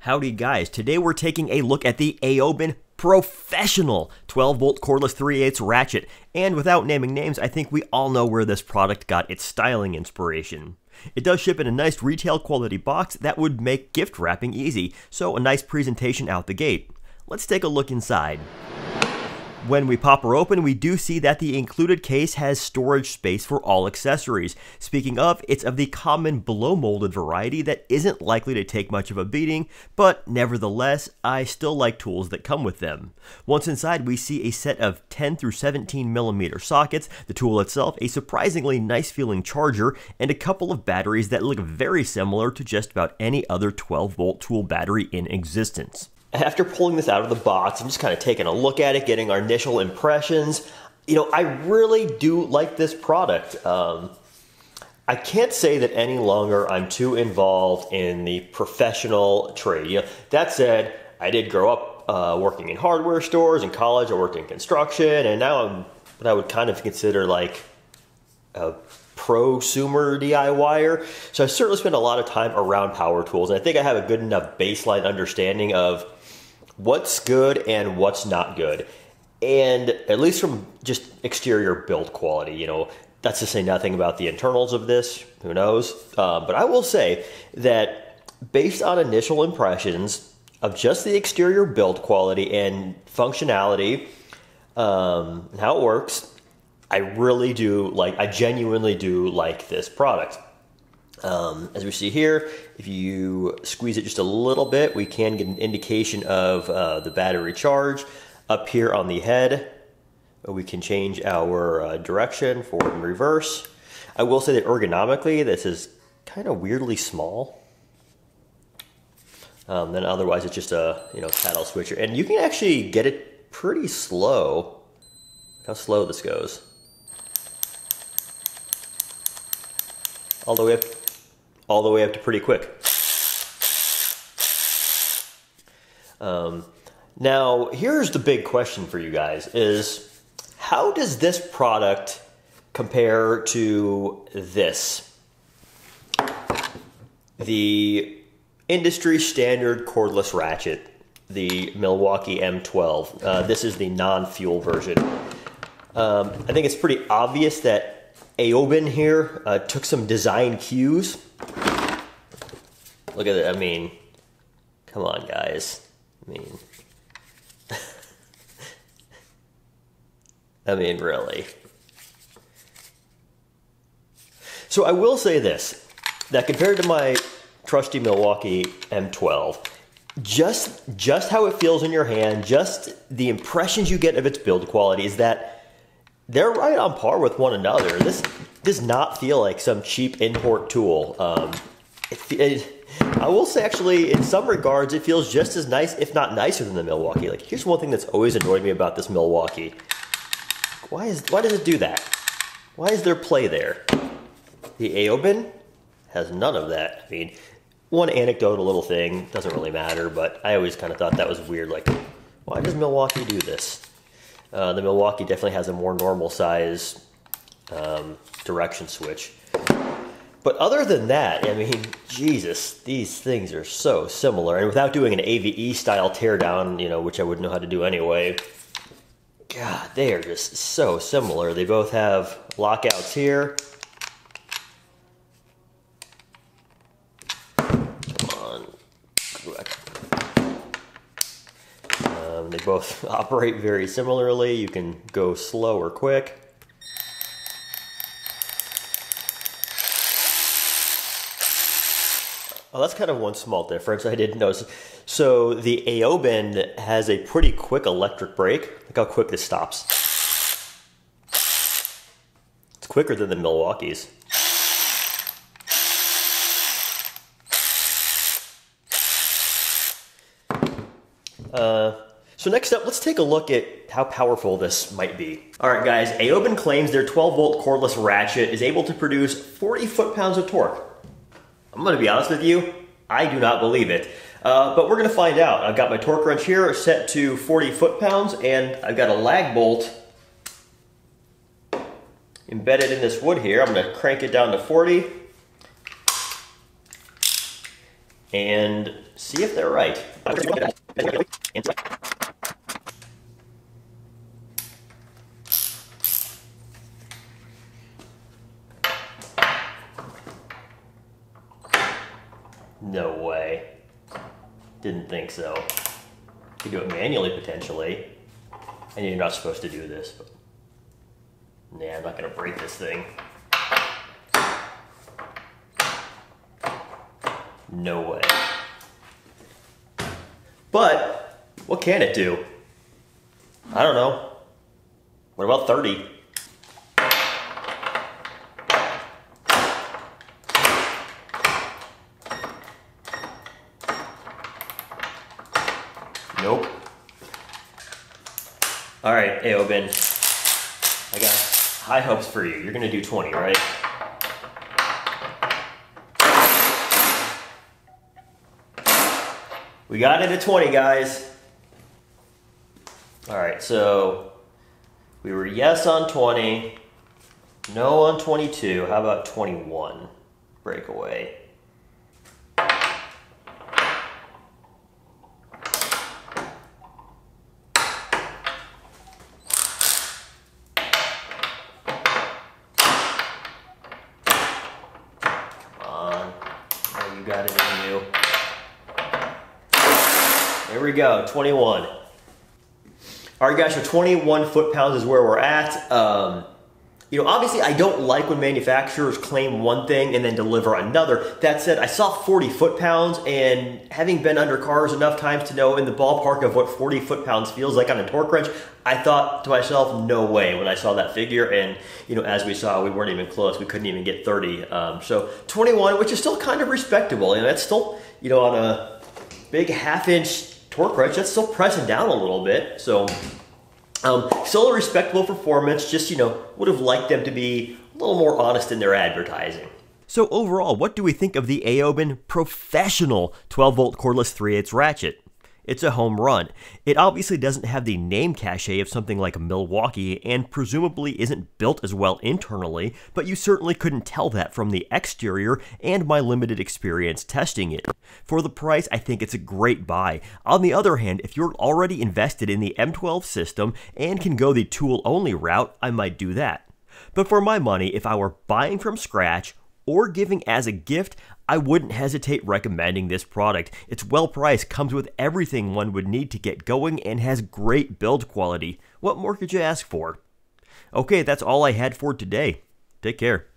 Howdy guys, today we're taking a look at the AOBEN Professional 12-volt cordless 3/8 ratchet, and without naming names, I think we all know where this product got its styling inspiration. It does ship in a nice retail quality box that would make gift wrapping easy, so a nice presentation out the gate. Let's take a look inside. When we pop her open, we do see that the included case has storage space for all accessories. Speaking of, it's of the common blow-molded variety that isn't likely to take much of a beating, but nevertheless, I still like tools that come with them. Once inside, we see a set of 10 through 17 millimeter sockets, the tool itself a surprisingly nice feeling charger, and a couple of batteries that look very similar to just about any other 12-volt tool battery in existence. After pulling this out of the box, I'm just kind of taking a look at it, getting our initial impressions. You know, I really do like this product. I can't say that any longer I'm too involved in the professional trade. You know, that said, I did grow up working in hardware stores. In college, I worked in construction, and now I'm what I would kind of consider like a prosumer DIYer. So I certainly spend a lot of time around power tools, and I think I have a good enough baseline understanding of what's good and what's not good. And at least from just exterior build quality, you know, that's to say nothing about the internals of this, who knows? But I will say that based on initial impressions of just the exterior build quality and functionality, and how it works, I really do like, I genuinely do like this product. As we see here, if you squeeze it just a little bit, we can get an indication of the battery charge. Up here on the head, we can change our direction, forward and reverse. I will say that ergonomically, this is kind of weirdly small. Then otherwise, it's just a paddle switcher, and you can actually get it pretty slow. Look how slow this goes. All the way up to pretty quick. Now, here's the big question for you guys is, how does this product compare to this? The industry standard cordless ratchet, the Milwaukee M12. This is the non-fuel version. I think it's pretty obvious that AOBEN here took some design cues. Look at it, I mean, come on guys. I mean really. So I will say this, that compared to my trusty Milwaukee M12, just how it feels in your hand, just the impressions you get of its build quality is that they're right on par with one another. This does not feel like some cheap import tool. I will say, actually, in some regards, it feels just as nice, if not nicer than the Milwaukee. Like, here's one thing that's always annoyed me about this Milwaukee. Why does it do that? Why is there play there? The AOBEN has none of that. I mean, one anecdotal little thing, doesn't really matter, but I always kind of thought that was weird. Like, why does Milwaukee do this? The Milwaukee definitely has a more normal size direction switch. But other than that, I mean, Jesus, these things are so similar. And without doing an AVE style teardown, which I wouldn't know how to do anyway, God, they are just so similar. They both have lockouts here. Come on. They both operate very similarly. You can go slow or quick. Well, that's kind of one small difference I didn't notice. So the AOBEN has a pretty quick electric brake. Look how quick this stops. It's quicker than the Milwaukee's. So next up, let's take a look at how powerful this might be. All right, guys, AOBEN claims their 12-volt cordless ratchet is able to produce 40 foot-pounds of torque. I'm gonna be honest with you, I do not believe it. But we're gonna find out. I've got my torque wrench here set to 40 foot-pounds, and I've got a lag bolt embedded in this wood here. I'm gonna crank it down to 40. And see if they're right. No way. Didn't think so. You could do it manually, potentially. And you're not supposed to do this, but nah, I'm not gonna break this thing. No way. But what can it do? I don't know. What about 30? Nope. All right, AOBEN. I got high hopes for you. You're gonna do 20, right? We got it at 20, guys. All right, so we were yes on 20, no on 22. How about 21? Breakaway. You got it in you. There we go, 21. All right, guys, so 21 foot-pounds is where we're at. You know, obviously, I don't like when manufacturers claim one thing and then deliver another. That said, I saw 40 foot-pounds, and having been under cars enough times to know in the ballpark of what 40 foot-pounds feels like on a torque wrench, I thought to myself, no way, when I saw that figure. And, you know, as we saw, we weren't even close. We couldn't even get 30. So 21, which is still kind of respectable. You know, that's still, you know, on a big half-inch torque wrench, that's still pressing down a little bit. So still a respectable performance, just, you know, would have liked them to be a little more honest in their advertising. So overall, what do we think of the AOBEN Professional 12-volt cordless 3/8 ratchet? It's a home run. It obviously doesn't have the name cachet of something like a Milwaukee, and presumably isn't built as well internally, but you certainly couldn't tell that from the exterior and my limited experience testing it. For the price, I think it's a great buy. On the other hand, if you're already invested in the M12 system and can go the tool-only route, I might do that. But for my money, if I were buying from scratch or giving as a gift, I wouldn't hesitate recommending this product. It's well priced, comes with everything one would need to get going, and has great build quality. What more could you ask for? Okay, that's all I had for today. Take care.